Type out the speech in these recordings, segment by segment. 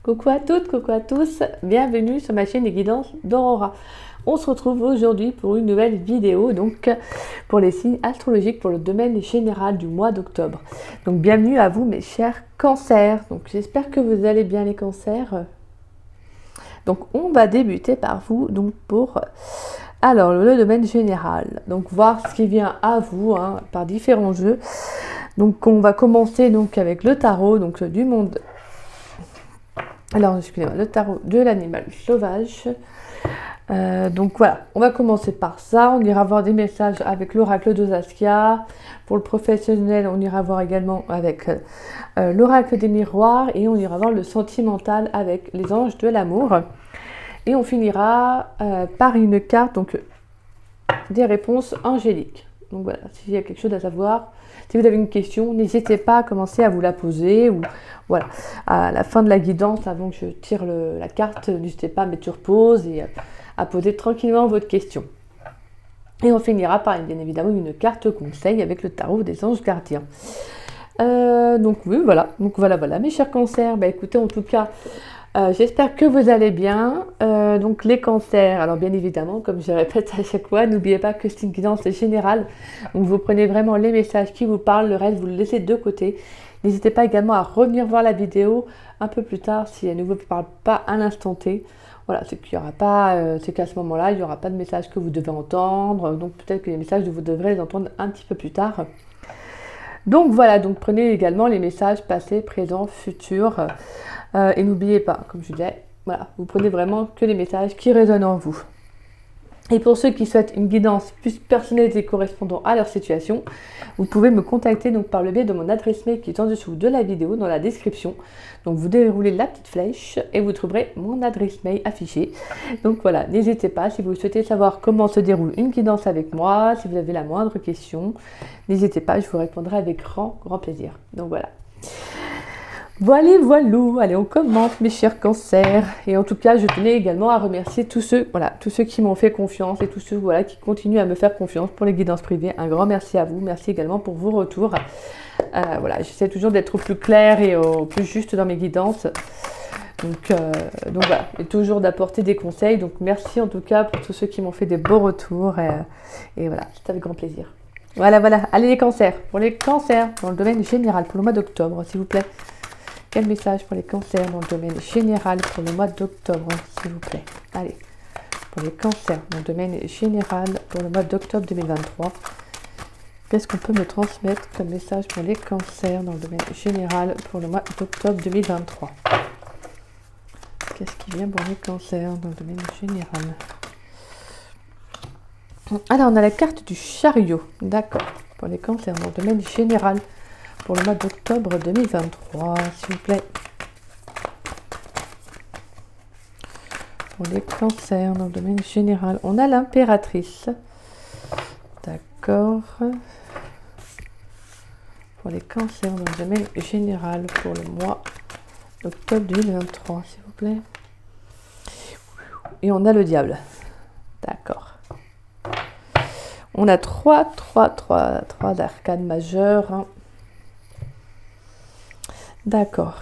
Coucou à toutes, coucou à tous, bienvenue sur ma chaîne des guidances d'Aurora. On se retrouve aujourd'hui pour une nouvelle vidéo, donc pour les signes astrologiques pour le domaine général du mois d'octobre. Donc bienvenue à vous mes chers cancers, donc j'espère que vous allez bien les cancers. Donc on va débuter par vous, donc pour alors le domaine général, donc voir ce qui vient à vous par différents jeux. Donc on va commencer donc avec le tarot, donc du monde. Alors, excusez-moi, le tarot de l'animal sauvage. Donc voilà, on va commencer par ça. On ira voir des messages avec l'oracle de Saskia. Pour le professionnel, on ira voir également avec l'oracle des miroirs. Et on ira voir le sentimental avec les anges de l'amour. Et on finira par une carte, donc des réponses angéliques. Donc voilà, s'il y a quelque chose à savoir, si vous avez une question, n'hésitez pas à commencer à vous la poser. Ou voilà, à la fin de la guidance, avant que je tire la carte, n'hésitez pas à mettre sur pause et à poser tranquillement votre question. Et on finira par bien évidemment une carte conseil avec le tarot des anges gardiens. Donc oui, voilà. Donc voilà, mes chers cancers. Écoutez, en tout cas, j'espère que vous allez bien. Donc les cancers, alors bien évidemment, comme je répète à chaque fois, n'oubliez pas que c'est une guidance générale. Donc vous prenez vraiment les messages qui vous parlent, le reste vous le laissez de côté. N'hésitez pas également à revenir voir la vidéo un peu plus tard si elle ne vous parle pas à l'instant T. Voilà, c'est qu'il y aura pas, c'est qu'à ce moment-là, il n'y aura pas de message que vous devez entendre. Donc peut-être que les messages, vous devrez les entendre un petit peu plus tard. Donc voilà, donc prenez également les messages passés, présents, futurs. Et n'oubliez pas, comme je disais, voilà, vous prenez vraiment que les messages qui résonnent en vous. Et pour ceux qui souhaitent une guidance plus personnalisée correspondant à leur situation, vous pouvez me contacter donc par le biais de mon adresse mail qui est en dessous de la vidéo dans la description. Donc vous déroulez la petite flèche et vous trouverez mon adresse mail affichée. Donc voilà, n'hésitez pas si vous souhaitez savoir comment se déroule une guidance avec moi, si vous avez la moindre question, n'hésitez pas, je vous répondrai avec grand plaisir. Donc voilà. Voilà, allez on commence mes chers cancers. Et en tout cas je tenais également à remercier tous ceux qui m'ont fait confiance et tous ceux qui continuent à me faire confiance pour les guidances privées. Un grand merci à vous, merci également pour vos retours. Voilà, j'essaie toujours d'être au plus clair et au plus juste dans mes guidances. Donc voilà, et toujours d'apporter des conseils. Donc merci en tout cas pour tous ceux qui m'ont fait des beaux retours. Et voilà, c'est avec grand plaisir. Voilà, allez les cancers. Pour les cancers dans le domaine général pour le mois d'octobre, s'il vous plaît. Quel message pour les cancers dans le domaine général pour le mois d'octobre, s'il vous plaît. Allez, pour les cancers dans le domaine général pour le mois d'octobre 2023. Qu'est-ce qu'on peut me transmettre comme message pour les cancers dans le domaine général pour le mois d'octobre 2023? Qu'est-ce qui vient pour les cancers dans le domaine général? Alors, on a la carte du chariot. D'accord. Pour les cancers dans le domaine général pour le mois d'octobre 2023, s'il vous plaît. Pour les cancers dans le domaine général, on a l'impératrice. D'accord. Pour les cancers dans le domaine général pour le mois d'octobre 2023, s'il vous plaît. Et on a le diable. D'accord. On a trois arcanes majeures. D'accord.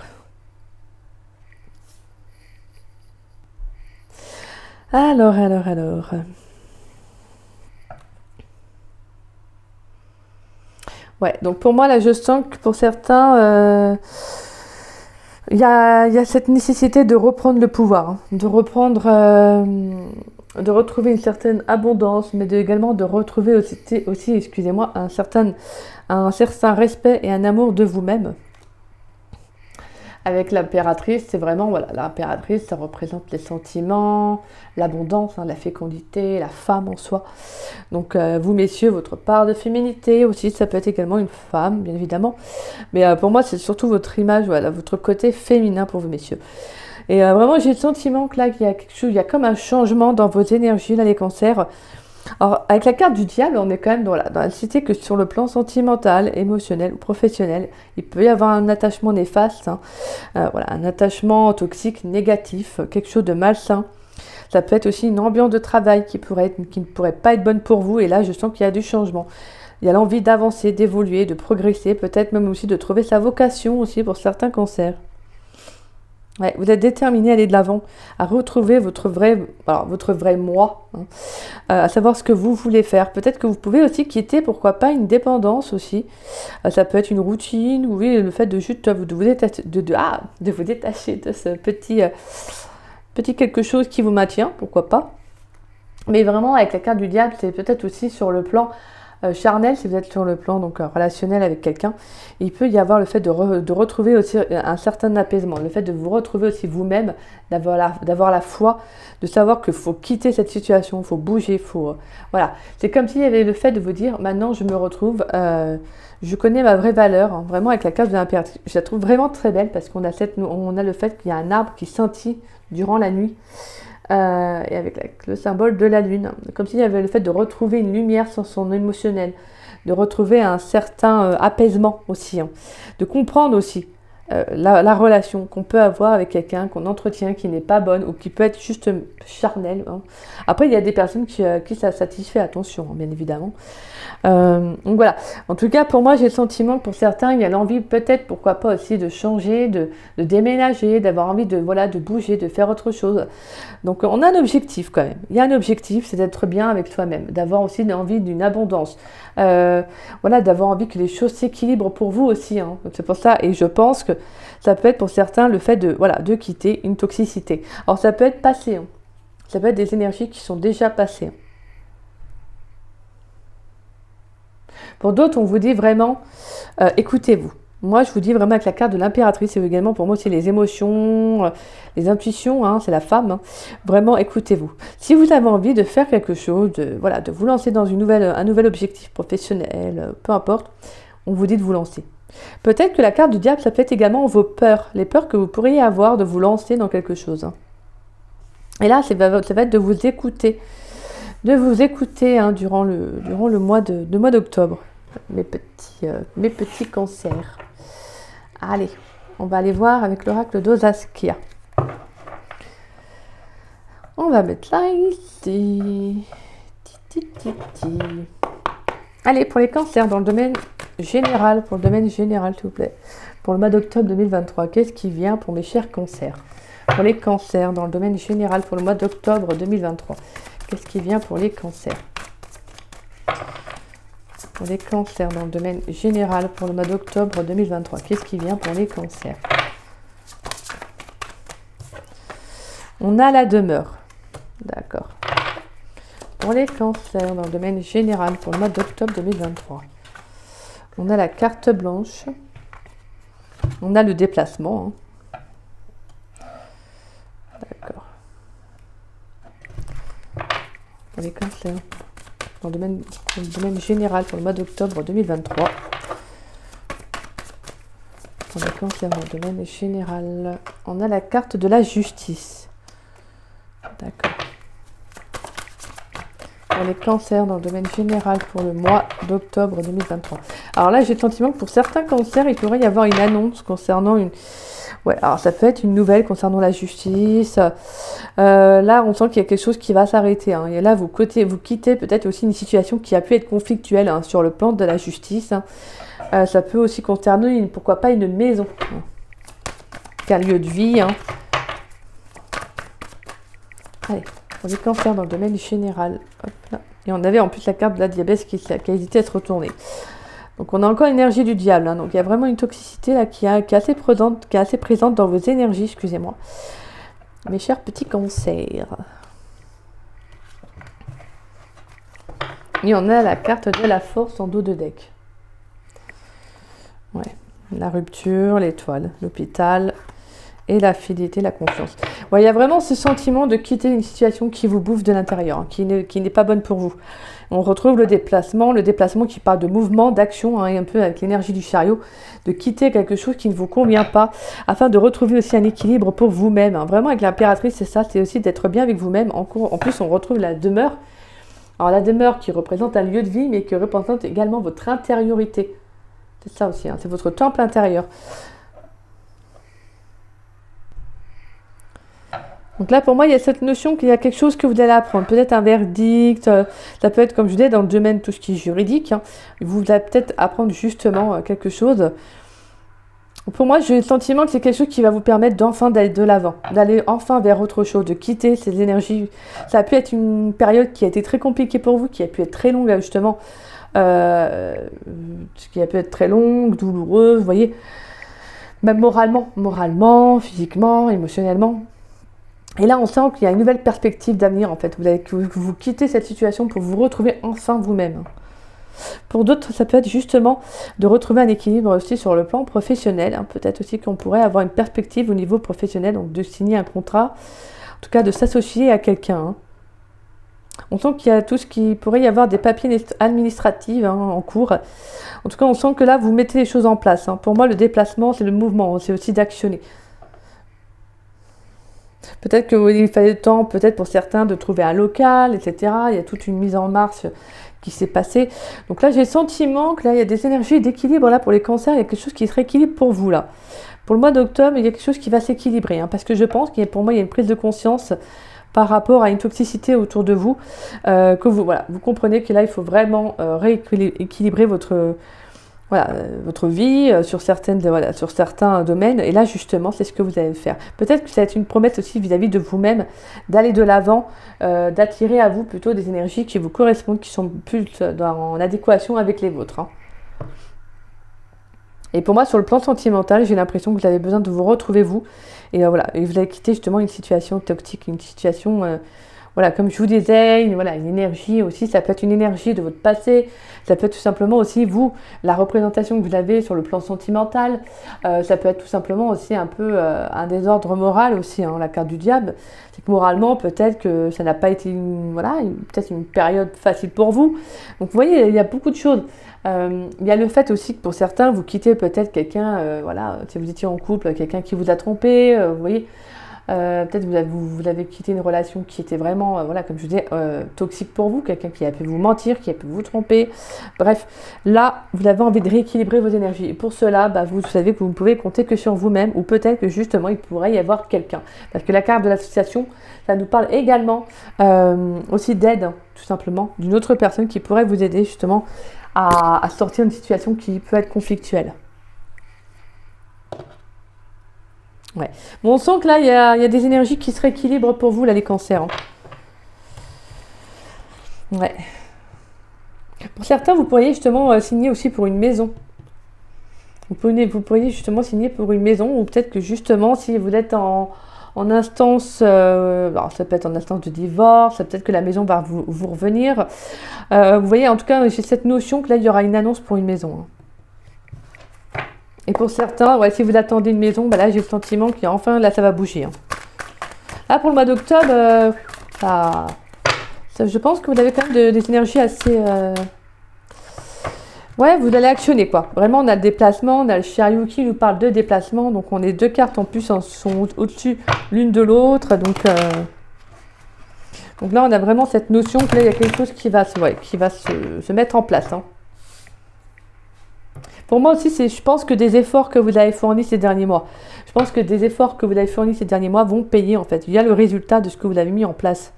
Alors. Ouais, donc pour moi, là, je sens que pour certains, il y a cette nécessité de reprendre le pouvoir, de retrouver une certaine abondance, mais également de retrouver aussi, excusez-moi, un certain respect et un amour de vous-même. Avec l'impératrice, c'est vraiment, voilà, l'impératrice, ça représente les sentiments, l'abondance, la fécondité, la femme en soi. Donc, vous, messieurs, votre part de féminité aussi, ça peut être également une femme, bien évidemment. Mais pour moi, c'est surtout votre image, voilà, votre côté féminin pour vous, messieurs. Et vraiment, j'ai le sentiment que là, qu'il y a quelque chose, il y a comme un changement dans vos énergies, là, les cancers. Alors, avec la carte du diable, on est quand même dans la cité que sur le plan sentimental, émotionnel ou professionnel, il peut y avoir un attachement néfaste, voilà, un attachement toxique, négatif, quelque chose de malsain. Ça peut être aussi une ambiance de travail qui ne pourrait pas être bonne pour vous. Et là, je sens qu'il y a du changement. Il y a l'envie d'avancer, d'évoluer, de progresser, peut-être même aussi de trouver sa vocation aussi pour certains cancers. Ouais, vous êtes déterminé à aller de l'avant, à retrouver votre vrai moi, hein, à savoir ce que vous voulez faire. Peut-être que vous pouvez aussi quitter, pourquoi pas, une dépendance aussi. Ça peut être une routine, ou oui, le fait de juste de vous détacher de ce petit quelque chose qui vous maintient, pourquoi pas. Mais vraiment, avec la carte du diable, c'est peut-être aussi sur le plan charnel, si vous êtes sur le plan donc relationnel avec quelqu'un, il peut y avoir le fait de retrouver aussi un certain apaisement, le fait de vous retrouver aussi vous-même, d'avoir la foi, de savoir qu'il faut quitter cette situation, il faut bouger, voilà. C'est comme s'il y avait le fait de vous dire, maintenant je me retrouve, je connais ma vraie valeur, hein, vraiment avec la carte de l'impératrice. Je la trouve vraiment très belle parce qu'on a le fait qu'il y a un arbre qui scintille durant la nuit. Et avec le symbole de la lune, comme s'il y avait le fait de retrouver une lumière sur son émotionnel, de retrouver un certain apaisement aussi, hein, de comprendre aussi la relation qu'on peut avoir avec quelqu'un qu'on entretient qui n'est pas bonne ou qui peut être juste charnelle, hein. Après, il y a des personnes qui ça satisfait, attention, hein, bien évidemment. Donc voilà, en tout cas pour moi j'ai le sentiment que pour certains il y a l'envie peut-être pourquoi pas aussi de changer, de déménager, d'avoir envie de bouger, de faire autre chose. Donc on a un objectif quand même, il y a un objectif, c'est d'être bien avec soi-même, d'avoir aussi envie d'une abondance, d'avoir envie que les choses s'équilibrent pour vous aussi, hein. Donc c'est pour ça, et je pense que ça peut être pour certains le fait de quitter une toxicité. Alors ça peut être passé, hein. Ça peut être des énergies qui sont déjà passées, hein. Pour d'autres, on vous dit vraiment, écoutez-vous. Moi, je vous dis vraiment avec la carte de l'impératrice, c'est également pour moi aussi les émotions, les intuitions, hein, c'est la femme. Hein. Vraiment, écoutez-vous. Si vous avez envie de faire quelque chose, de vous lancer dans un nouvel objectif professionnel, peu importe, on vous dit de vous lancer. Peut-être que la carte du diable, ça peut être également vos peurs, les peurs que vous pourriez avoir de vous lancer dans quelque chose. Hein. Et là, ça va être de vous écouter. Hein, durant le mois d'octobre, mes petits cancers. Allez, on va aller voir avec l'oracle d'Osaskia. On va mettre là ici. Allez, pour les cancers dans le domaine général, s'il vous plaît. Pour le mois d'octobre 2023, qu'est-ce qui vient pour mes chers cancers? Pour les cancers dans le domaine général pour le mois d'octobre 2023. Qu'est-ce qui vient pour les cancers? Pour les cancers dans le domaine général pour le mois d'octobre 2023. Qu'est-ce qui vient pour les cancers? On a la demeure. D'accord. Pour les cancers dans le domaine général pour le mois d'octobre 2023. On a la carte blanche. On a le déplacement. Hein. D'accord. Pour les cancers, dans le domaine général pour le mois d'octobre 2023. Pour les cancers dans le domaine général, on a la carte de la justice. D'accord. Pour les cancers dans le domaine général pour le mois d'octobre 2023. Alors là, j'ai le sentiment que pour certains cancers, il pourrait y avoir une annonce concernant une... Ouais, alors ça peut être une nouvelle concernant la justice. Là, on sent qu'il y a quelque chose qui va s'arrêter. Hein. Et là, vous quittez peut-être aussi une situation qui a pu être conflictuelle hein, sur le plan de la justice. Hein. Ça peut aussi concerner, pourquoi pas, une maison. Hein. Qu'un lieu de vie. Hein. Allez, pour les cancers dans le domaine général. Hop, là. Et on avait en plus la carte de la diabète qui a hésité à se retourner. Donc on a encore l'énergie du diable, hein. Donc il y a vraiment une toxicité là qui est assez présente dans vos énergies, excusez-moi. Mes chers petits cancers. Et on a la carte de la force en dos de deck. Ouais, la rupture, l'étoile, l'hôpital et la fidélité, la confiance. Ouais, il y a vraiment ce sentiment de quitter une situation qui vous bouffe de l'intérieur, hein, qui n'est pas bonne pour vous. On retrouve le déplacement qui parle de mouvement, d'action, hein, et un peu avec l'énergie du chariot, de quitter quelque chose qui ne vous convient pas, afin de retrouver aussi un équilibre pour vous-même. Hein. Vraiment, avec l'impératrice, c'est ça, c'est aussi d'être bien avec vous-même. En plus, on retrouve la demeure. Alors, la demeure qui représente un lieu de vie, mais qui représente également votre intériorité. C'est ça aussi, hein, c'est votre temple intérieur. Donc là, pour moi, il y a cette notion qu'il y a quelque chose que vous allez apprendre. Peut-être un verdict, ça peut être, comme je disais, dans le domaine tout ce qui est juridique. Hein, vous allez peut-être apprendre justement quelque chose Pour moi, j'ai le sentiment que c'est quelque chose qui va vous permettre d'enfin d'aller de l'avant, d'aller enfin vers autre chose, de quitter ces énergies. Ça a pu être une période qui a été très compliquée pour vous, qui a pu être très longue, justement, qui a pu être très longue, douloureuse, vous voyez, même moralement, physiquement, émotionnellement. Et là, on sent qu'il y a une nouvelle perspective d'avenir, en fait. Vous quittez cette situation pour vous retrouver enfin vous-même. Pour d'autres, ça peut être justement de retrouver un équilibre aussi sur le plan professionnel. Peut-être aussi qu'on pourrait avoir une perspective au niveau professionnel, donc de signer un contrat, en tout cas de s'associer à quelqu'un. On sent qu'il y a tout ce qui pourrait y avoir des papiers administratifs en cours. En tout cas, on sent que là, vous mettez les choses en place. Pour moi, le déplacement, c'est le mouvement, c'est aussi d'actionner. Peut-être qu'il fallait le temps, peut-être pour certains, de trouver un local, etc. Il y a toute une mise en marche qui s'est passée. Donc là, j'ai le sentiment que là, il y a des énergies d'équilibre. Là, pour les cancers, il y a quelque chose qui se rééquilibre pour vous, là. Pour le mois d'octobre, il y a quelque chose qui va s'équilibrer. Parce que je pense qu'il y a, pour moi, il y a une prise de conscience par rapport à une toxicité autour de vous. Que vous comprenez que là, il faut vraiment rééquilibrer votre vie sur certains domaines. Et là, justement, c'est ce que vous allez faire. Peut-être que ça va être une promesse aussi vis-à-vis de vous-même, d'aller de l'avant, d'attirer à vous plutôt des énergies qui vous correspondent, qui sont plus en adéquation avec les vôtres. Et pour moi, sur le plan sentimental, j'ai l'impression que vous avez besoin de vous retrouver vous. Et et vous allez quitter justement une situation toxique, une situation... comme je vous disais, une énergie aussi, ça peut être une énergie de votre passé, ça peut être tout simplement aussi vous, la représentation que vous avez sur le plan sentimental, ça peut être tout simplement aussi un peu un désordre moral aussi, la carte du diable, c'est que moralement peut-être que ça n'a pas été peut-être une période facile pour vous. Donc vous voyez, il y a beaucoup de choses. Il y a le fait aussi que pour certains, vous quittez peut-être quelqu'un, si vous étiez en couple, quelqu'un qui vous a trompé, vous voyez. Peut-être vous avez quitté une relation qui était vraiment, comme je disais, toxique pour vous, quelqu'un qui a pu vous mentir, qui a pu vous tromper. Bref, là, vous avez envie de rééquilibrer vos énergies. Et pour cela, vous savez que vous ne pouvez compter que sur vous-même, ou peut-être que justement, il pourrait y avoir quelqu'un. Parce que la carte de l'association, ça nous parle également aussi d'aide, tout simplement, d'une autre personne qui pourrait vous aider justement à sortir d'une situation qui peut être conflictuelle. Ouais. Bon, on sent que là, il y a des énergies qui se rééquilibrent pour vous, là, les cancers. Ouais. Pour certains, vous pourriez justement signer aussi pour une maison. Vous pourriez justement signer pour une maison, ou peut-être que justement, si vous êtes en instance, alors ça peut être en instance de divorce, peut-être que la maison va vous revenir. Vous voyez, en tout cas, j'ai cette notion que là, il y aura une annonce pour une maison. Et pour certains, si vous attendez une maison, là j'ai le sentiment qu'enfin là ça va bouger. Là pour le mois d'octobre, je pense que vous avez quand même des énergies assez... vous allez actionner quoi. Vraiment on a le déplacement, on a le chariot qui nous parle de déplacement. Donc on est deux cartes en plus sont au-dessus l'une de l'autre. Donc là on a vraiment cette notion que là il y a quelque chose qui va se mettre en place. Pour moi aussi, je pense que des efforts que vous avez fournis ces derniers mois, vont payer en fait. Il y a le résultat de ce que vous avez mis en place.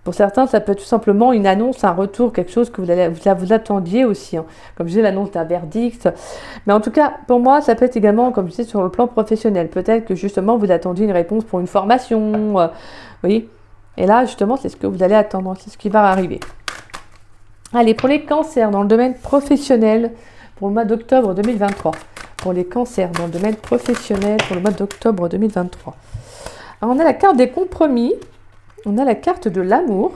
Pour certains, ça peut être tout simplement une annonce, un retour, quelque chose que vous attendiez aussi. Comme je disais, l'annonce d'un verdict. Mais en tout cas, pour moi, ça peut être également, comme je disais, sur le plan professionnel. Peut-être que justement, vous attendiez une réponse pour une formation. Vous voyez. Et là, justement, c'est ce que vous allez attendre. C'est ce qui va arriver. Allez, pour les cancers dans le domaine professionnel, pour le mois d'octobre 2023. Pour les cancers dans le domaine professionnel pour le mois d'octobre 2023. Alors, on a la carte des compromis. On a la carte de l'amour.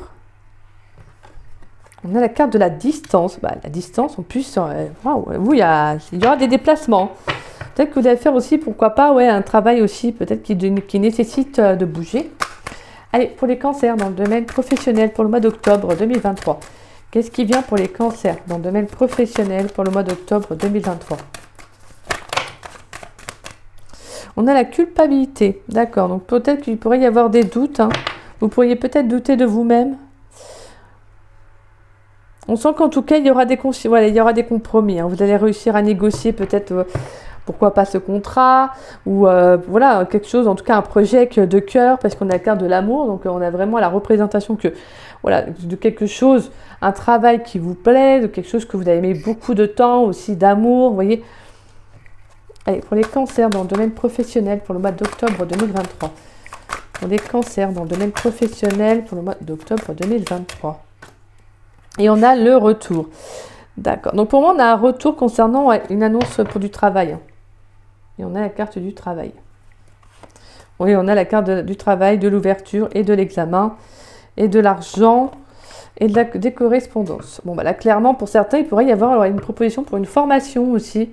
On a la carte de la distance. La distance, en plus, il y aura des déplacements. Peut-être que vous allez faire aussi, pourquoi pas, un travail aussi, peut-être qui nécessite de bouger. Allez, pour les cancers dans le domaine professionnel pour le mois d'octobre 2023. Qu'est-ce qui vient pour les cancers dans le domaine professionnel pour le mois d'octobre 2023? On a la culpabilité. D'accord, donc peut-être qu'il pourrait y avoir des doutes. Vous pourriez peut-être douter de vous-même. On sent qu'en tout cas, il y aura des compromis. Vous allez réussir à négocier peut-être, pourquoi pas ce contrat, ou quelque chose, en tout cas un projet de cœur, parce qu'on a la carte de l'amour. Donc on a vraiment la représentation de quelque chose, un travail qui vous plaît, de quelque chose que vous avez mis beaucoup de temps, aussi d'amour, vous voyez. Allez, pour les cancers dans le domaine professionnel pour le mois d'octobre 2023. Pour les cancers dans le domaine professionnel pour le mois d'octobre 2023. Et on a le retour. D'accord. Donc pour moi, on a un retour concernant une annonce pour du travail. Et on a la carte du travail. Oui, on a la carte du travail, de l'ouverture et de l'examen, et de l'argent, et des correspondances. Bon, bah là, clairement, pour certains, il pourrait y avoir une proposition pour une formation aussi.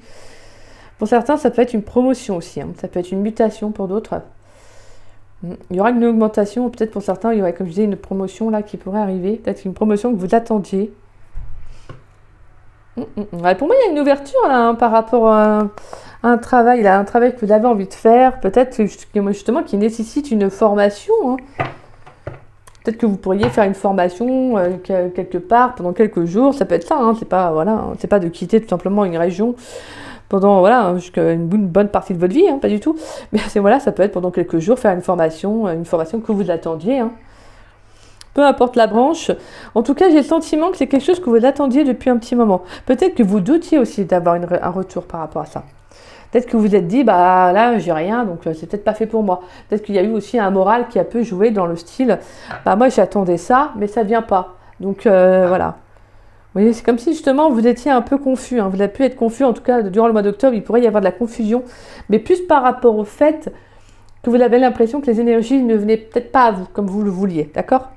Pour certains, ça peut être une promotion aussi. Ça peut être une mutation pour d'autres. Il y aura une augmentation, peut-être pour certains, il y aurait, comme je disais, une promotion là qui pourrait arriver. Peut-être une promotion que vous attendiez. Ouais, pour moi, il y a une ouverture là, par rapport à un travail. Là, un travail que vous avez envie de faire. Peut-être justement qui nécessite une formation. Peut-être que vous pourriez faire une formation quelque part pendant quelques jours. Ça peut être ça. C'est pas, c'est pas de quitter tout simplement une région pendant jusqu'à une bonne partie de votre vie, pas du tout. Mais ça peut être pendant quelques jours faire une formation que vous attendiez. Peu importe la branche. En tout cas, j'ai le sentiment que c'est quelque chose que vous attendiez depuis un petit moment. Peut-être que vous doutiez aussi d'avoir un retour par rapport à ça. Peut-être que vous vous êtes dit, bah là, j'ai rien, donc c'est peut-être pas fait pour moi. Peut-être qu'il y a eu aussi un moral qui a peu joué dans le style, bah moi j'attendais ça, mais ça vient pas. Donc voilà. Vous voyez, c'est comme si justement vous étiez un peu confus. Vous avez pu être confus, en tout cas durant le mois d'octobre, il pourrait y avoir de la confusion, mais plus par rapport au fait que vous avez l'impression que les énergies ne venaient peut-être pas à vous comme vous le vouliez, d'accord ?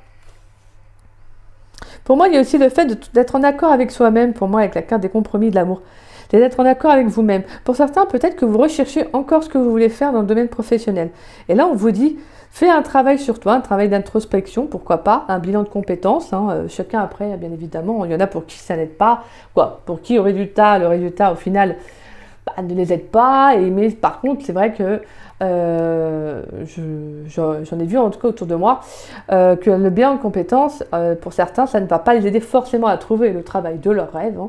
Pour moi, il y a aussi le fait d'être en accord avec soi-même, pour moi, avec la carte des compromis de l'amour. C'est d'être en accord avec vous-même. Pour certains, peut-être que vous recherchez encore ce que vous voulez faire dans le domaine professionnel. Et là, on vous dit, fais un travail sur toi, un travail d'introspection, pourquoi pas, un bilan de compétences. Chacun après, bien évidemment, il y en a pour qui ça n'aide pas. Pour qui le résultat, au final, ne les aide pas. Mais par contre, c'est vrai que j'en ai vu en tout cas autour de moi que le bilan de compétences, pour certains, ça ne va pas les aider forcément à trouver le travail de leurs rêves,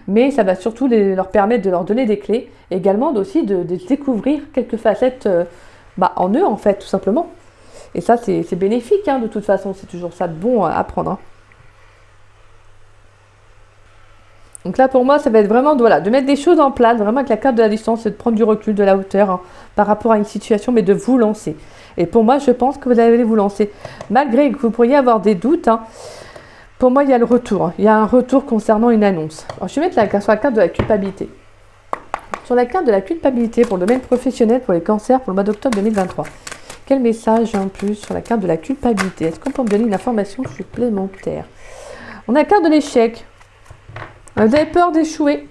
mais ça va surtout leur permettre de leur donner des clés, également aussi de découvrir quelques facettes en eux en fait, tout simplement. Et ça, c'est bénéfique de toute façon, c'est toujours ça de bon à apprendre. Donc là, pour moi, ça va être vraiment de mettre des choses en place, vraiment avec la carte de la distance, et de prendre du recul, de la hauteur par rapport à une situation, mais de vous lancer. Et pour moi, je pense que vous allez vous lancer. Malgré que vous pourriez avoir des doutes, pour moi, il y a le retour. Il y a un retour concernant une annonce. Alors, je vais mettre sur la carte de la culpabilité. Sur la carte de la culpabilité pour le domaine professionnel, pour les cancers, pour le mois d'octobre 2023. Quel message en plus sur la carte de la culpabilité? Est-ce qu'on peut me donner une information supplémentaire? On a la carte de l'échec. Vous avez peur d'échouer.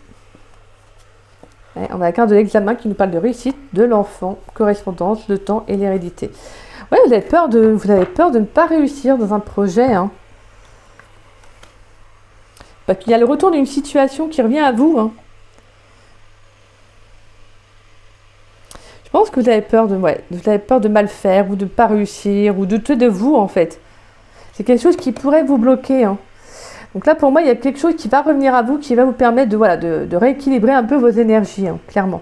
On a la carte de l'examen qui nous parle de réussite, de l'enfant, correspondance, le temps et l'hérédité. Ouais, vous avez peur de ne pas réussir dans un projet. Parce qu'il y a le retour d'une situation qui revient à vous. Je pense que vous avez peur de mal faire ou de ne pas réussir ou de vous en fait. C'est quelque chose qui pourrait vous bloquer. Donc là, pour moi, il y a quelque chose qui va revenir à vous, qui va vous permettre de rééquilibrer un peu vos énergies, clairement.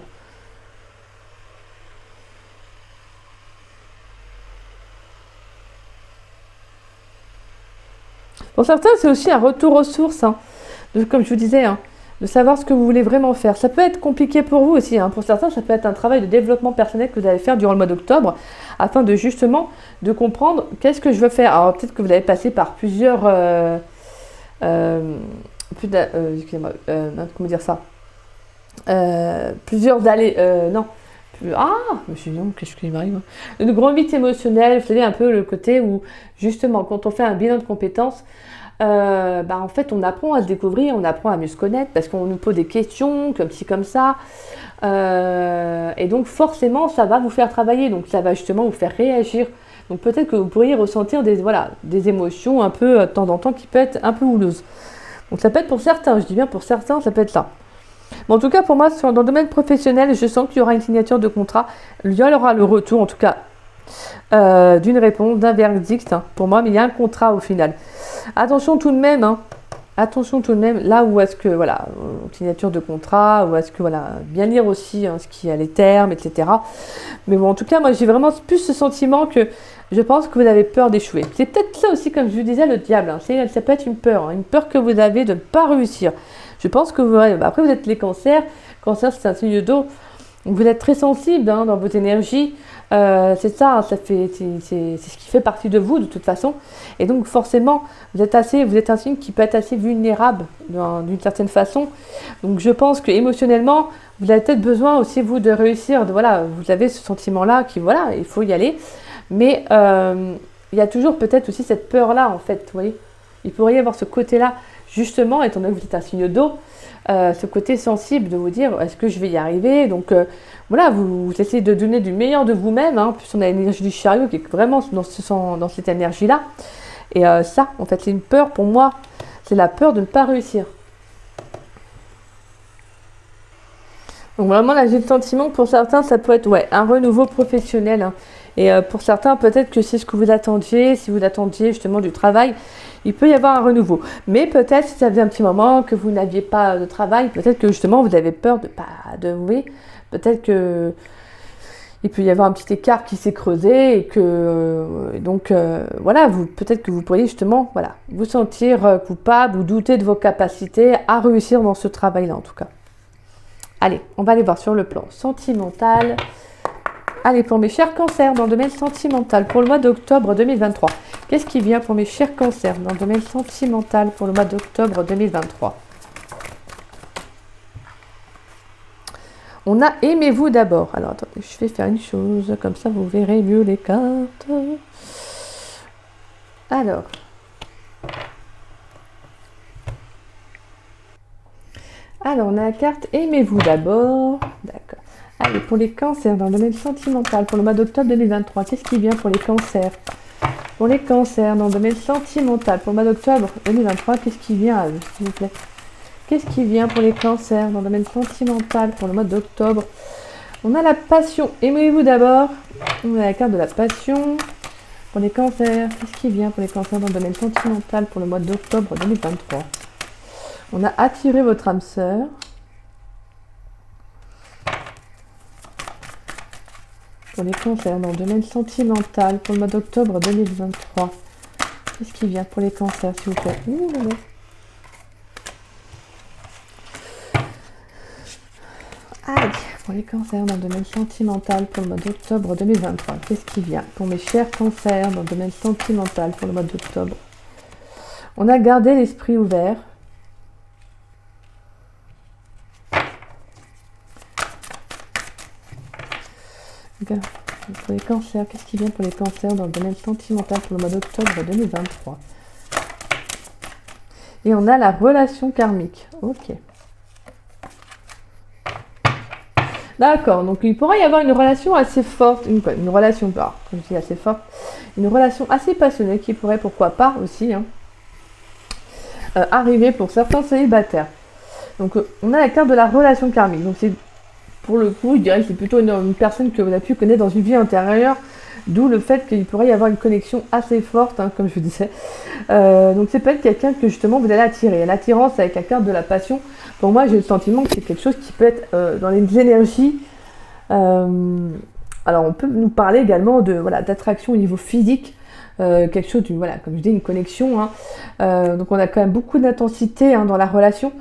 Pour certains, c'est aussi un retour aux sources, comme je vous disais, de savoir ce que vous voulez vraiment faire. Ça peut être compliqué pour vous aussi. Pour certains, ça peut être un travail de développement personnel que vous allez faire durant le mois d'octobre, afin de justement de comprendre qu'est-ce que je veux faire. Alors peut-être que vous allez passer par plusieurs... excusez-moi, comment dire ça, plusieurs allées, je me suis dit, qu'est-ce qui m'arrive, une grande vite émotionnelle, vous savez, un peu le côté où, justement, quand on fait un bilan de compétences, en fait, on apprend à se découvrir, on apprend à mieux se connaître, parce qu'on nous pose des questions, comme ci, comme ça, et donc, forcément, ça va vous faire travailler, donc ça va justement vous faire réagir. Donc peut-être que vous pourriez ressentir des émotions un peu de temps en temps qui peuvent être un peu houleuses. Donc ça peut être pour certains, je dis bien pour certains, ça peut être ça. Mais en tout cas, pour moi, dans le domaine professionnel, je sens qu'il y aura une signature de contrat. Il y aura le retour, en tout cas, d'une réponse, d'un verdict pour moi, mais il y a un contrat au final. Attention tout de même, là où est-ce que, signature de contrat, où est-ce que, bien lire aussi ce qui a les termes, etc. Mais bon, en tout cas, moi, j'ai vraiment plus ce sentiment que je pense que vous avez peur d'échouer. C'est peut-être ça aussi, comme je vous disais, le diable. Ça peut être une peur que vous avez de ne pas réussir. Je pense que après, vous êtes les cancers. Cancer, c'est un signe d'eau. Donc, vous êtes très sensible dans vos énergies. C'est ça, c'est ce qui fait partie de vous de toute façon. Et donc forcément, vous êtes un signe qui peut être assez vulnérable d'une certaine façon. Donc je pense que émotionnellement, vous avez peut-être besoin aussi vous de réussir. Voilà, vous avez ce sentiment-là qui voilà, il faut y aller. Mais il y a toujours peut-être aussi cette peur-là en fait. Vous voyez, il pourrait y avoir ce côté-là justement, étant donné que vous êtes un signe d'eau. Ce côté sensible de vous dire est-ce que je vais y arriver, donc voilà, vous essayez de donner du meilleur de vous-même, hein. Plus on a l'énergie du chariot qui est vraiment dans cette énergie là, et ça en fait c'est une peur pour moi, c'est la peur de ne pas réussir. Donc vraiment là j'ai le sentiment que pour certains ça peut être un renouveau professionnel, hein. Et pour certains peut-être que c'est ce que vous attendiez, si vous attendiez justement du travail, il peut y avoir un renouveau. Mais peut-être si ça faisait un petit moment que vous n'aviez pas de travail, peut-être que justement vous avez peur oui, peut-être que il peut y avoir un petit écart qui s'est creusé et que voilà, peut-être que vous pourriez justement vous sentir coupable ou douter de vos capacités à réussir dans ce travail-là en tout cas. Allez, on va aller voir sur le plan sentimental. Allez, pour mes chers cancers, dans le domaine sentimental, pour le mois d'octobre 2023, qu'est-ce qui vient pour mes chers cancers dans le domaine sentimental pour le mois d'octobre 2023? On a aimez-vous d'abord. Alors, attendez, je vais faire une chose, comme ça vous verrez mieux les cartes. Alors. On a la carte aimez-vous d'abord. D'accord. Allez, pour les cancers, dans le domaine sentimental, pour le mois d'octobre 2023, qu'est-ce qui vient pour les cancers? Pour les cancers, dans le domaine sentimental, pour le mois d'octobre 2023, qu'est-ce qui vient, s'il vous plaît? Qu'est-ce qui vient pour les cancers, dans le domaine sentimental, pour le mois d'octobre? On a la passion. Aimez-vous d'abord. On a la carte de la passion. Pour les cancers, qu'est-ce qui vient pour les cancers, dans le domaine sentimental, pour le mois d'octobre 2023? On a attiré votre âme sœur. Pour les cancers dans le domaine sentimental pour le mois d'octobre 2023. Qu'est-ce qui vient pour les cancers, s'il vous plaît? Allez, pour les cancers dans le domaine sentimental pour le mois d'octobre 2023. Qu'est-ce qui vient pour mes chers cancers dans le domaine sentimental pour le mois d'octobre? On a gardé l'esprit ouvert. Pour les cancers, qu'est-ce qui vient pour les cancers dans le domaine sentimental pour le mois d'octobre 2023? Et on a la relation karmique. Ok. D'accord, donc il pourrait y avoir une relation assez forte, une relation, comme je dis assez forte, une relation assez passionnée qui pourrait, pourquoi pas aussi, arriver pour certains célibataires. Donc on a la carte de la relation karmique. Donc c'est pour le coup, je dirais que c'est plutôt une personne que vous avez pu connaître dans une vie intérieure, d'où le fait qu'il pourrait y avoir une connexion assez forte, comme je vous disais. Donc c'est peut-être quelqu'un que justement vous allez attirer. L'attirance avec la carte de la passion, pour moi j'ai le sentiment que c'est quelque chose qui peut être dans les énergies. Alors on peut nous parler également de d'attraction au niveau physique. Quelque chose, comme je dis, une connexion. Donc on a quand même beaucoup d'intensité dans la relation.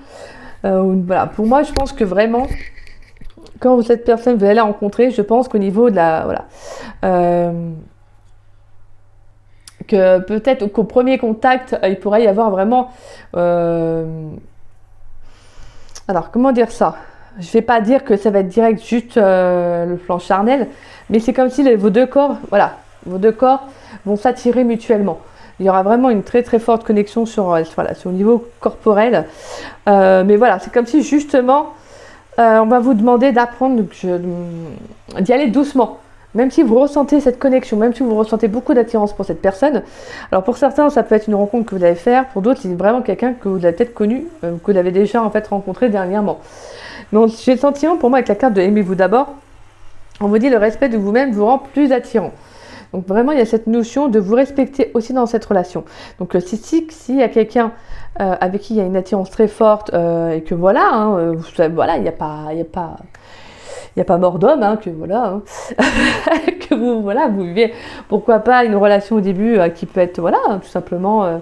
Pour moi je pense que vraiment, quand cette personne vous allez la rencontrer, je pense qu'au niveau de la que peut-être qu'au premier contact, il pourrait y avoir vraiment alors comment dire ça? Je vais pas dire que ça va être direct juste le plan charnel, mais c'est comme si vos deux corps vont s'attirer mutuellement. Il y aura vraiment une très très forte connexion sur le niveau corporel. Mais voilà, c'est comme si justement on va vous demander d'apprendre d'y aller doucement. Même si vous ressentez cette connexion, même si vous ressentez beaucoup d'attirance pour cette personne. Alors pour certains, ça peut être une rencontre que vous allez faire. Pour d'autres, c'est vraiment quelqu'un que vous avez peut-être connu, que vous avez déjà en fait rencontré dernièrement. Donc j'ai le sentiment, pour moi, avec la carte de aimez-vous d'abord, on vous dit le respect de vous-même vous rend plus attirant. Donc vraiment, il y a cette notion de vous respecter aussi dans cette relation. Donc s'il y a quelqu'un avec qui il y a une attirance très forte et que il n'y a pas mort d'homme, que vous vivez, pourquoi pas une relation au début qui peut être tout simplement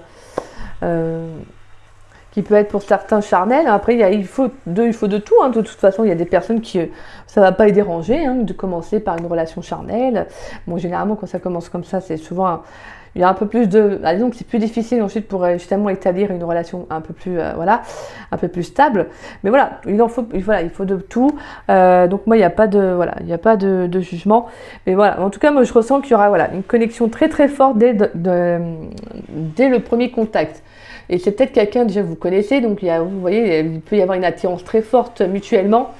qui peut être pour certains charnel. Après, il faut de tout. Hein. De toute façon, il y a des personnes qui, ça va pas les déranger hein, de commencer par une relation charnelle. Bon, généralement, quand ça commence comme ça, c'est souvent... il y a un peu plus de... disons que c'est plus difficile ensuite pour justement établir une relation un peu plus, un peu plus stable. Mais voilà, il faut de tout. Donc moi, il n'y a pas de jugement. Mais voilà, en tout cas, moi, je ressens qu'il y aura une connexion très très forte dès le premier contact. Et c'est peut-être quelqu'un déjà que vous connaissez, donc vous voyez, il peut y avoir une attirance très forte mutuellement.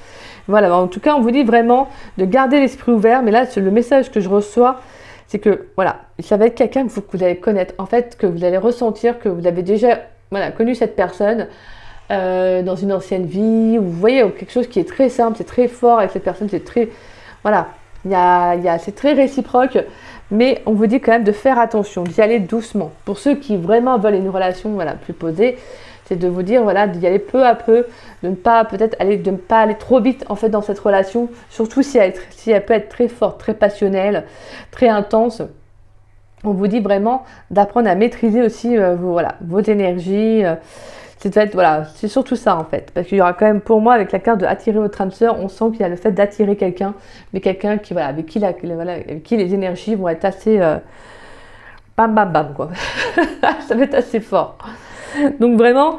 Voilà, en tout cas, on vous dit vraiment de garder l'esprit ouvert. Mais là, le message que je reçois, c'est que, voilà, ça va être quelqu'un que vous allez connaître, en fait, que vous allez ressentir, que vous avez déjà connu cette personne dans une ancienne vie, ou vous voyez, quelque chose qui est très simple, c'est très fort avec cette personne, c'est très... Voilà, c'est très réciproque, mais on vous dit quand même de faire attention, d'y aller doucement. Pour ceux qui vraiment veulent une relation plus posée, c'est de vous dire d'y aller peu à peu, de ne pas aller trop vite en fait dans cette relation, surtout si elle peut être très forte, très passionnelle, très intense. On vous dit vraiment d'apprendre à maîtriser aussi vos énergies. C'est surtout ça en fait, parce qu'il y aura quand même pour moi avec la carte de attirer votre âme sœur, on sent qu'il y a le fait d'attirer quelqu'un, mais quelqu'un qui avec qui les énergies vont être assez bam bam bam quoi. Ça va être assez fort. Donc vraiment,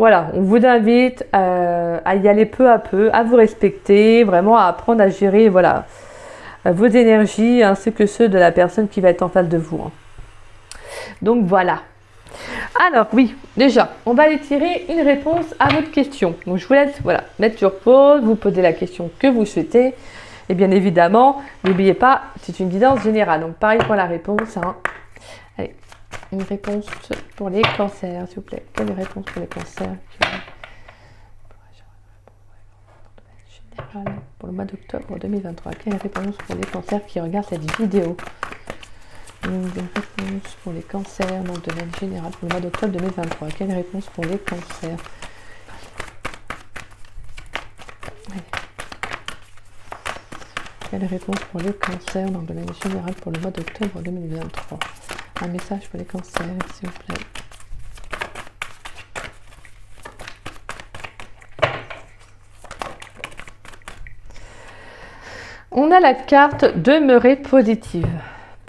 on vous invite à y aller peu à peu, à vous respecter, vraiment à apprendre à gérer vos énergies ainsi que ceux de la personne qui va être en face de vous. Hein. Donc voilà. Alors oui, déjà, on va aller tirer une réponse à votre question. Donc je vous laisse mettre sur pause, vous poser la question que vous souhaitez. Et bien évidemment, n'oubliez pas, c'est une guidance générale. Donc pareil pour la réponse. Hein. Allez, une réponse pour les cancers, s'il vous plaît. Quelle réponse pour les cancers pour le mois d'octobre 2023. Quelle réponse pour les cancers qui regardent cette vidéo? Une réponse pour les cancers dans le domaine général pour le mois d'octobre 2023. Quelle réponse pour les cancers? Quelle réponse pour les cancers dans le domaine général pour le mois d'octobre 2023? Un message pour les cancers, s'il vous plaît. On a la carte demeurer positive.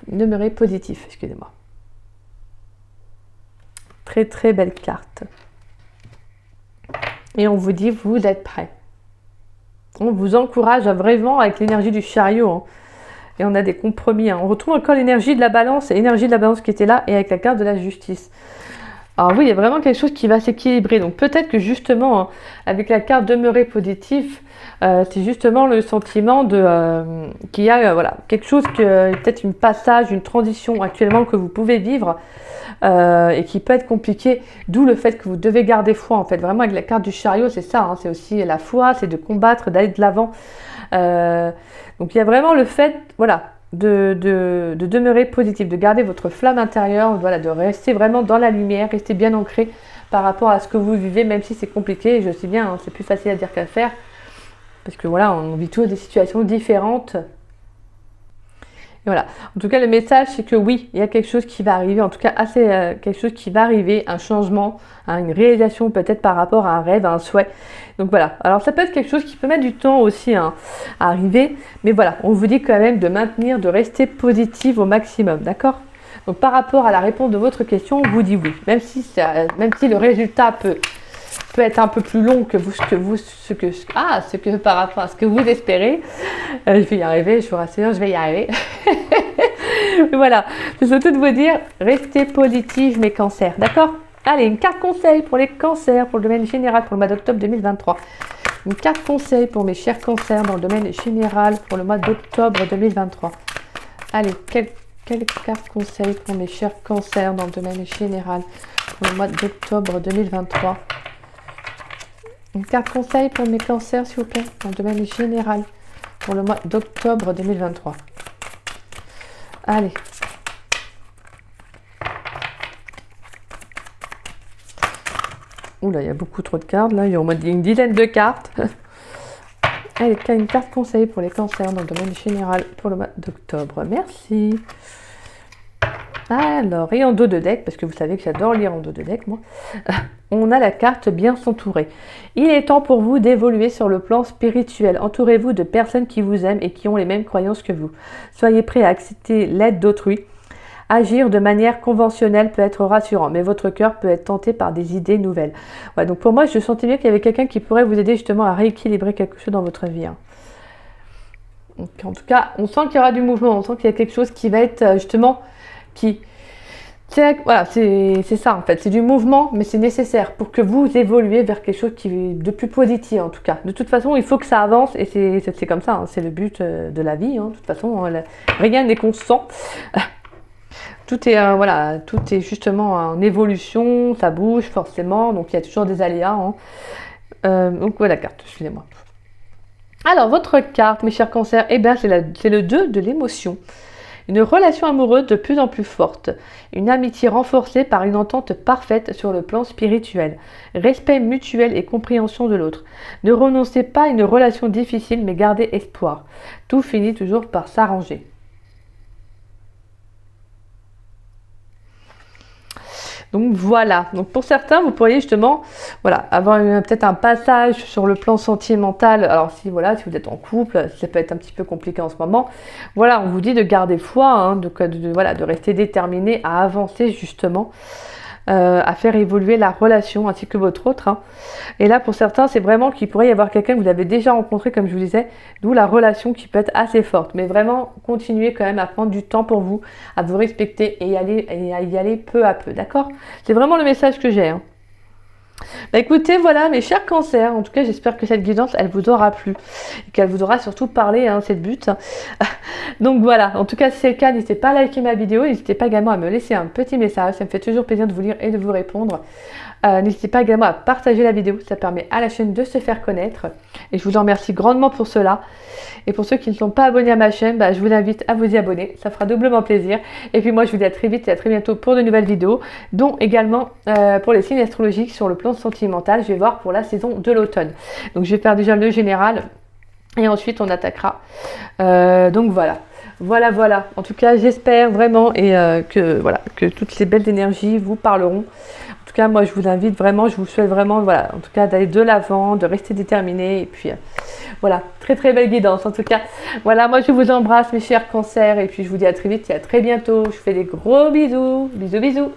Demeurer positif, excusez-moi. Très très belle carte. Et on vous dit, vous êtes prêts. On vous encourage vraiment avec l'énergie du chariot. Hein. Et on a des compromis. Hein. On retrouve encore l'énergie de la balance, l'énergie de la balance qui était là, et avec la carte de la justice. Alors oui, il y a vraiment quelque chose qui va s'équilibrer. Donc peut-être que justement, hein, avec la carte demeurer positif, c'est justement le sentiment qu'il y a quelque chose, peut-être une passage, une transition actuellement que vous pouvez vivre et qui peut être compliqué. D'où le fait que vous devez garder foi. En fait, vraiment avec la carte du chariot, c'est ça. Hein, c'est aussi la foi, c'est de combattre, d'aller de l'avant. Donc il y a vraiment le fait, de demeurer positif, de garder votre flamme intérieure, de rester vraiment dans la lumière, rester bien ancré par rapport à ce que vous vivez, même si c'est compliqué. Et je sais bien, hein, c'est plus facile à dire qu'à faire, parce que on vit tous des situations différentes. Et voilà. En tout cas, le message, c'est que oui, il y a quelque chose qui va arriver, en tout cas quelque chose qui va arriver, un changement, hein, une réalisation peut-être par rapport à un rêve, à un souhait. Donc voilà. Alors ça peut être quelque chose qui peut mettre du temps aussi à arriver, mais on vous dit quand même de maintenir, de rester positive au maximum, d'accord? Donc par rapport à la réponse de votre question, on vous dit oui, même si le résultat peut être un peu plus long que par rapport à ce que vous espérez. Je vais y arriver, je vous rassure, je vais y arriver. Voilà, je veux tout vous dire, restez positif mes cancers, d'accord? Allez, une carte conseil pour les cancers, pour le domaine général, pour le mois d'octobre 2023. Une carte conseil pour mes chers cancers dans le domaine général, pour le mois d'octobre 2023. Allez, quelle carte conseil pour mes chers cancers dans le domaine général, pour le mois d'octobre 2023. Une carte conseil pour mes cancers, s'il vous plaît, dans le domaine général, pour le mois d'octobre 2023. Allez. Oula, il y a beaucoup trop de cartes, là. Il y a au moins une dizaine de cartes. Allez, une carte conseil pour les cancers dans le domaine général pour le mois d'octobre. Merci. Alors, et en dos de deck, parce que vous savez que j'adore lire en dos de deck, moi, on a la carte bien s'entourer. Il est temps pour vous d'évoluer sur le plan spirituel. Entourez-vous de personnes qui vous aiment et qui ont les mêmes croyances que vous. Soyez prêts à accepter l'aide d'autrui. Agir de manière conventionnelle peut être rassurant, mais votre cœur peut être tenté par des idées nouvelles. Ouais, donc pour moi, je sentais bien qu'il y avait quelqu'un qui pourrait vous aider justement à rééquilibrer quelque chose dans votre vie. Hein. Donc, en tout cas, on sent qu'il y aura du mouvement, on sent qu'il y a quelque chose qui va être justement voilà, c'est ça en fait, c'est du mouvement, mais c'est nécessaire pour que vous évoluiez vers quelque chose qui est de plus positif en tout cas. De toute façon, il faut que ça avance et c'est comme ça, hein, c'est le but de la vie. Hein. De toute façon, rien n'est constant. Tout est, voilà, tout est justement en évolution, ça bouge forcément, donc il y a toujours des aléas. Hein. Donc voilà la carte, excusez-moi. Alors, votre carte, mes chers cancers, eh bien, c'est le 2 de l'émotion. Une relation amoureuse de plus en plus forte. Une amitié renforcée par une entente parfaite sur le plan spirituel. Respect mutuel et compréhension de l'autre. Ne renoncez pas à une relation difficile, mais gardez espoir. Tout finit toujours par s'arranger. Donc voilà, donc pour certains, vous pourriez justement voilà, avoir peut-être un passage sur le plan sentimental. Alors si voilà, si vous êtes en couple, ça peut être un petit peu compliqué en ce moment. Voilà, on vous dit de garder foi, hein, de rester déterminé à avancer justement, à faire évoluer la relation ainsi que votre autre. Hein. Et là, pour certains, c'est vraiment qu'il pourrait y avoir quelqu'un que vous avez déjà rencontré, comme je vous disais, d'où la relation qui peut être assez forte. Mais vraiment, continuez quand même à prendre du temps pour vous, à vous respecter et à y aller peu à peu, d'accord? C'est vraiment le message que j'ai. Hein. Bah écoutez, voilà mes chers cancers, en tout cas j'espère que cette guidance elle vous aura plu et qu'elle vous aura surtout parlé, hein, c'est le but. Donc voilà, en tout cas si c'est le cas, n'hésitez pas à liker ma vidéo, n'hésitez pas également à me laisser un petit message, ça me fait toujours plaisir de vous lire et de vous répondre. N'hésitez pas également à partager la vidéo, ça permet à la chaîne de se faire connaître et je vous en remercie grandement pour cela. Et pour ceux qui ne sont pas abonnés à ma chaîne, bah, je vous invite à vous y abonner, ça fera doublement plaisir. Et puis moi je vous dis à très vite et à très bientôt pour de nouvelles vidéos, dont également pour les signes astrologiques sur le plan sentimental, je vais voir pour la saison de l'automne. Donc je vais faire déjà le général et ensuite on attaquera. Donc voilà. Voilà. En tout cas, j'espère vraiment que toutes ces belles énergies vous parleront. En tout cas, moi, je vous invite vraiment, je vous souhaite vraiment, voilà, en tout cas, d'aller de l'avant, de rester déterminé. Et puis, voilà, très très belle guidance. En tout cas, voilà, moi, je vous embrasse, mes chers cancers. Et puis, je vous dis à très vite et à très bientôt. Je vous fais des gros bisous. Bisous.